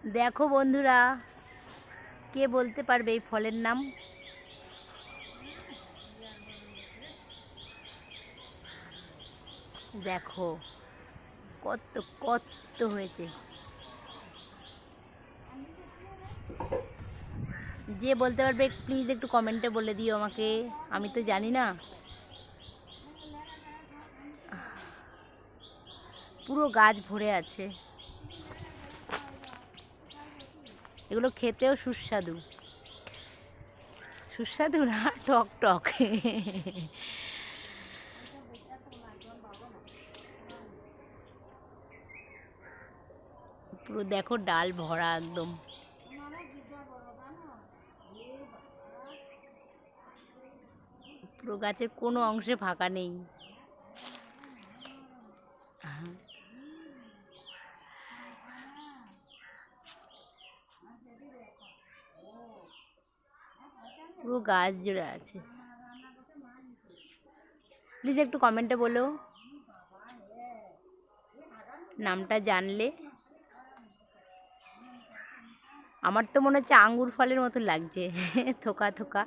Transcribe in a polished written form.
দেখো বন্ধুরা, কে বলতে পারবে এই ফলের নাম? দেখো কত কত হয়েছে। যে বলতে পারবে প্লিজ একটু কমেন্টে বলে দিও আমাকে, আমি তো জানি না। পুরো গাছ ভরে আছে। এগুলো খেতেও সুস্বাদু। সুস্বাদু না, টক টক। পুরো দেখো ডাল ভরা একদম। পুরো গাছের কোনো অংশে ফাঁকা নেই। পুরো গাছ জুড়ে আছে। প্লিজ একটু কমেন্টে বলো নামটা জানলে। আমার তো মনে হচ্ছে আঙ্গুর ফলের মতো লাগছে, থোকা থোকা।